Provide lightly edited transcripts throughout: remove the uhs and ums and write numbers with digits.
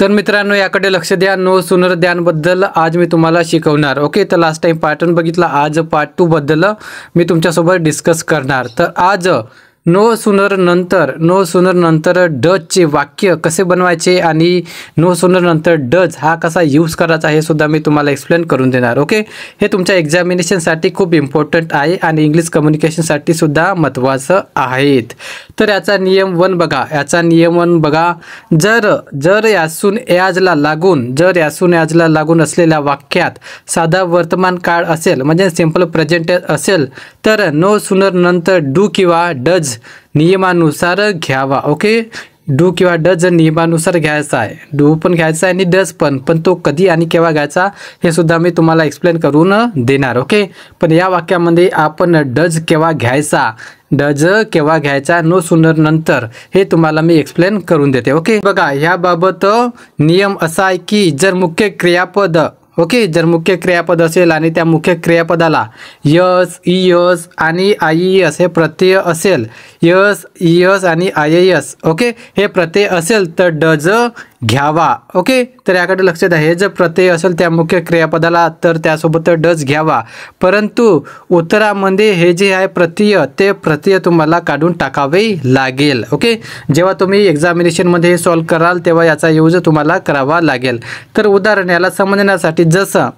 तर मित्रांनो याकडे लक्ष द्या. नो सूनर द्याबद्दल आज मी तुम्हाला शिकवणार. ओके, तर लास्ट टाइम पार्ट 1 बघितला, आज पार्ट 2 बद्दल मी तुमच्यासोबत डिस्कस करणार. तर आज नो सूनर नंतर डजचे वाक्य कसे बनवायचे आणि नो सूनर नंतर डज हा कसा यूज करायचा हे सुद्धा मी तुम्हाला एक्सप्लेन करून देणार. ओके, हे तुमच्या एक्झामिनेशनसाठी खूप इम्पॉर्टंट आहे आणि इंग्लिश कम्युनिकेशनसाठी सुद्धा महत्त्वाचं आहेत. तर याचा नियम 1 बघा. जर यासून याजला लागून असलेल्या वाक्यात साधा वर्तमान काळ असेल म्हणजे सिंपल प्रेझेंट असेल तर नो सूनर नंतर डू किंवा डज नियमानुसार घ्यावा. ओके, डू किंवा डज नियमानुसार घ्यायचा आहे. डू पण घ्यायचा आहे आणि डज पण तो कधी आणि केव्हा घ्यायचा हे सुद्धा मी तुम्हाला एक्सप्लेन करून देणार. ओके, पण या वाक्यामध्ये आपण डज केव्हा घ्यायचा नो सूनर नंतर हे तुम्हाला मी एक्सप्लेन करून देते. ओके, बघा याबाबत नियम असा आहे की जर मुख्य क्रियापद असेल आणि त्या मुख्य क्रियापदाला यस, इयस आणि आयएस हे प्रत्यय असेल, यस, इयस आणि आयएस ओके हे प्रत्यय असेल तर डज घ्यावा. ओके, तर याकडे लक्ष द्या. हे जर प्रत्यय असेल त्या मुख्य क्रियापदाला तर त्यासोबत डज घ्यावा. परंतु उत्तरामध्ये हे जे आहे प्रत्यय ते प्रत्यय तुम्हाला काढून टाकावे लागेल. ओके, जेव्हा तुम्ही एक्झामिनेशनमध्ये हे सॉल्व कराल तेव्हा याचा यूज तुम्हाला करावा लागेल. तर उदाहरण याला समजण्यासाठी जसं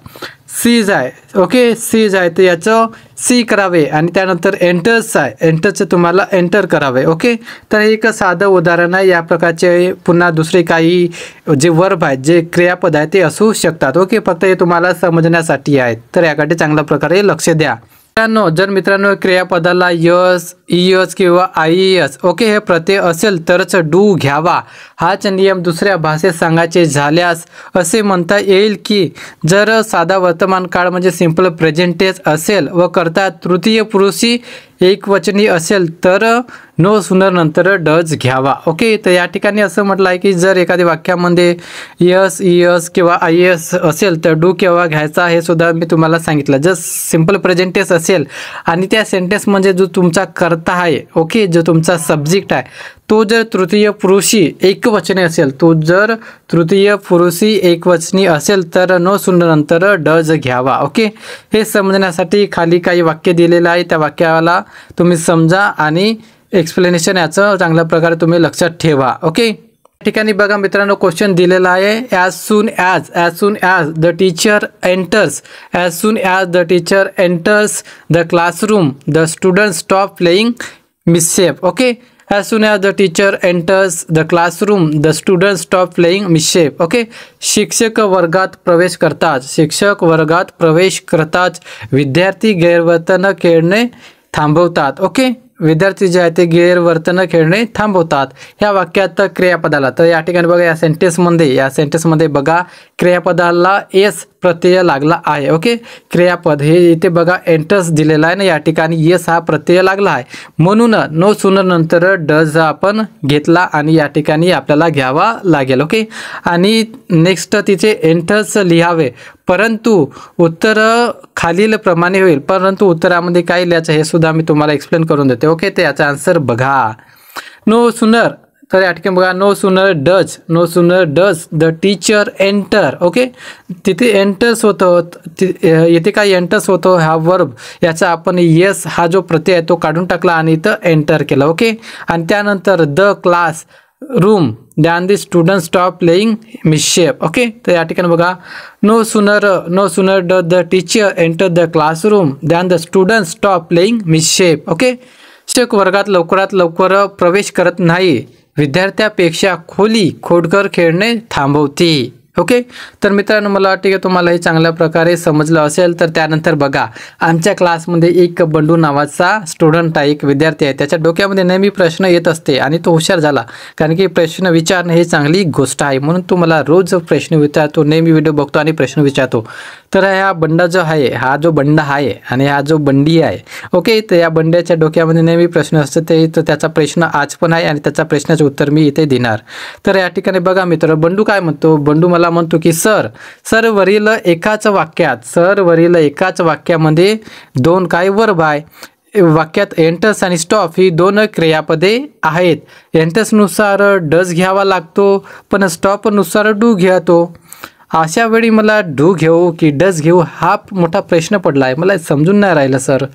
सीज आहे, ओके सीज आहे तर याचं सी करावे आणि त्यानंतर एंटरचं तुम्हाला एंटर करावे. ओके, तर एक साधं उदाहरण आहे. या प्रकारचे पुन्हा दुसरे काही जे वर्ब आहेत जे क्रियापद आहे ते असू शकतात. ओके, फक्त हे तुम्हाला समजण्यासाठी आहेत. तर याकडे चांगल्या प्रकारे लक्ष द्या. जर मित्रांनो क्रियापदाला यस, इयस किंवा आयएस ओके हे प्रत्यय असेल तरच डू घ्यावा. हाच नियम दुसऱ्या भाषेत सांगायचे झाल्यास असे म्हणता येईल की जर साधा वर्तमान काळ म्हणजे सिंपल प्रेझेंट टेन्स असेल व कर्ता तृतीय पुरुषी एकवचनी असेल तर नो सूनर नंतर डज घ्यावा. ओके, तर या ठिकाणी असं म्हटलं आहे की जर एखाद्या वाक्यामध्ये यस, इयस किंवा आयएस असेल तर डू केव्हा घ्यायचा हे सुद्धा मी तुम्हाला सांगितलं. जर सिंपल प्रेझेंट टेन्स असेल आणि त्या सेंटेन्स म्हणजे जो तुमचा कर्ता आहे ओके जो तुमचा सब्जेक्ट आहे तो जर तृतीय पुरुषी एकवचनी असेल तर नो सूनर नंतर डज घ्यावा. ओके, हे समजण्यासाठी खाली काही वाक्य दिलेलं आहे, त्या वाक्याला तुम्ही समजा आणि एक्सप्लेनेशन याचं चांगल्या प्रकारे तुम्ही लक्षात ठेवा. ओके, ठिकाणी बघा मित्रांनो क्वेश्चन दिलेला आहे. As soon as the teacher enters the classroom the student stop playing mischief. Okay, as soon as the teacher enters the classroom the students stop playing mischief. Okay, शिक्षक वर्गात प्रवेश करताच विद्यार्थी गैरवर्तन खेळणे थांबवतात. ओके, विद्यार्थी जे आहे ते गैरवर्तन खेळणे थांबवतात. ह्या वाक्यात क्रियापदाला तर या ठिकाणी बघा या सेंटेन्समध्ये बघा क्रियापदाला एस प्रत्यय लागला आहे. ओके, क्रियापद हे इथे बघा एंटर्स दिलेला आहे ना, या ठिकाणी येस हा प्रत्यय लागला आहे म्हणून नो सूनर नंतर डज आपण घेतला आणि या ठिकाणी आपल्याला घ्यावा लागेल. ओके, आणि नेक्स्ट तिथे एंटर्स लिहावे परंतु उत्तर खालील प्रमाणे होईल. परंतु उत्तरामध्ये काय लिहायचं हे सुद्धा मी तुम्हाला एक्सप्लेन करून देते. ओके, तर याचा आन्सर बघा नो सूनर. तर या ठिकाणी बघा no sooner does the teacher enter. Okay, तिथे एंटर्स होतं, इथे काय एंटर्स होतो हा वर्ब याचा आपण येस हा जो प्रत्यय आहे तो काढून टाकला आणि इथं एंटर केला. ओके, आणि त्यानंतर the classroom than the student stop playing mischief. Okay, तर या ठिकाणी बघा no sooner the teacher enter the classroom than the student stop playing mischief. Okay, शिक्षक वर्गात लवकरात लवकर प्रवेश करत नाही, विद्यार्थ्यापेक्षा खोडकर खेळणे थांबवते. ओके, तर मित्रांनो मला वाटते की तुम्हाला हे चांगल्या प्रकारे समजलं असेल. तर त्यानंतर बघा आमच्या क्लासमध्ये एक बंडू नावाचा स्टुडंट आहे, एक विद्यार्थी आहे. त्याच्या डोक्यामध्ये नेहमी प्रश्न येत असते आणि तो हुशार झाला कारण की प्रश्न विचारणं ही चांगली गोष्ट आहे म्हणून तो मला रोज प्रश्न विचारतो, नेहमी व्हिडिओ बघतो आणि प्रश्न विचारतो. तर हा बंडा जो आहे हा जो बंडा आहे आणि हा जो बंडी आहे ओके, तर या बंड्याच्या डोक्यामध्ये नेहमी प्रश्न असते ते तर त्याचा प्रश्न आज पण आहे आणि त्याचा प्रश्नाचं उत्तर मी इथे देणार. तर या ठिकाणी बघा मित्र बंडू काय म्हणतो, बंडू मला म्हणतो की सर वरील एकाच वाक्यामध्ये दोन काय वर्ब आहे वाक्यात एंटस आणि स्टॉप ही दोन क्रियापदे आहेत. एंटसनुसार डज घ्यावा लागतो, पण स्टॉपनुसार डू घेतो. अशा वेळी मला डू घेऊ की डज घेऊ हा मोठा प्रश्न पडला आहे. मला समजून नाही राहिलं सर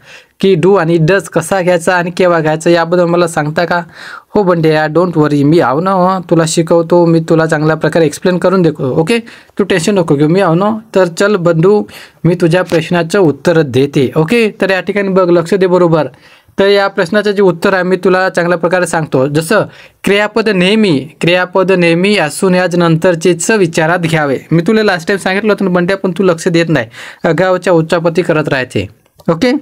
की डू आणि डज कसा घ्यायचा आणि केव्हा घ्यायचा, याबद्दल मला सांगता का? हो बंड्या, डोंट वरी, मी आव ना, तुला शिकवतो, मी तुला चांगल्या प्रकारे एक्सप्लेन करून देतो. ओके, तू टेन्शन नको घेऊ, मी आव ना. तर चल बंधू, मी तुझ्या प्रश्नाचं उत्तर देते. ओके, तर या ठिकाणी बघ, लक्ष दे बरोबर. तर या प्रश्नाचं जे उत्तर आहे मी तुला चांगल्या प्रकारे सांगतो. जसं क्रियापद नेहमी असून याच नंतरचेच विचारात घ्यावे. मी तुला लास्ट टाइम सांगितलं होतं बंड्या, पण तू लक्ष देत नाही, अगावच्या उच्चापती करत राहायचे. ओके,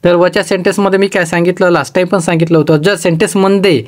तर वरच्या सेंटेन्समध्ये मी काय सांगितलं, लास्ट टाइम पण सांगितलं होतं. जर सेंटेन्समध्ये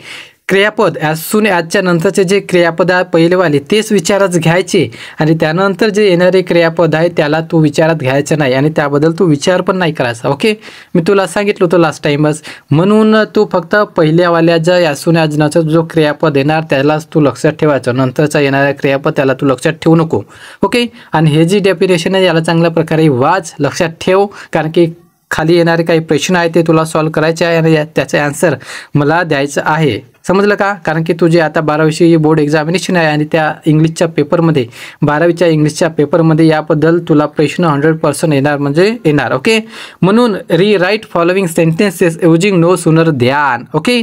क्रियापद ॲज सून ॲजच्या नंतरचे जे क्रियापद आहे पहिलेवाले तेच विचारात घ्यायचे आणि त्यानंतर जे येणारे क्रियापद आहे त्याला तू विचारात घ्यायचं नाही आणि त्याबद्दल तू विचार पण नाही करायचा. ओके, मी तुला सांगितलं होतं लास्ट टाइमच. म्हणून तू फक्त पहिल्यावाल्या ज्या ॲज सून ॲजचा जो क्रियापद येणार त्यालाच तू लक्षात ठेवायचं, नंतरचा येणारा क्रियापद त्याला तू लक्षात ठेवू नको. ओके, आणि हे जी डेफिनेशन आहे याला चांगल्या प्रकारे वाच, लक्षात ठेव, कारण की खाली येणारे काही प्रश्न आहे ते तुला सॉल्व करायचे आहे आणि त्याचे आन्सर मला द्यायचं आहे. समजलं का? कारण की तुझे आता 12वीची बोर्ड एक्झामिनेशन आहे आणि त्या इंग्लिशच्या पेपरमध्ये 12वीच्या इंग्लिशच्या पेपरमध्ये याबद्दल तुला प्रश्न 100% येणार म्हणजे येणार. ओके, म्हणून rewrite following sentences using no sooner ध्यान. ओके,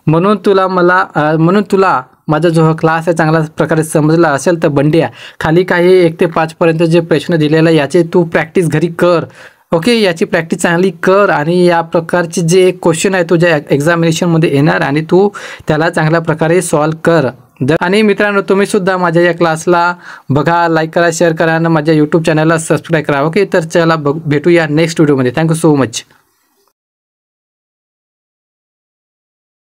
म्हणून तुला माझा जो क्लास आहे चांगल्या प्रकारे समजला असेल तर बंड्या, खाली काही 1 ते 5 पर्यंत जे प्रश्न दिलेले याचे तू प्रॅक्टिस घरी कर. ओके, याची प्रॅक्टिस चांगली कर आणि या प्रकारचे जे क्वेश्चन आहे तुझ्या एक्झामिनेशनमध्ये येणार आणि तू त्याला चांगल्या प्रकारे सॉल्व कर. आणि मित्रांनो, तुम्ही सुद्धा माझ्या या क्लासला बघा, लाईक करा, शेअर करा आणि माझ्या यूट्यूब चॅनलला सबस्क्राईब करा. ओके, तर चला भेटूया नेक्स्ट व्हिडिओमध्ये. Thank you so much.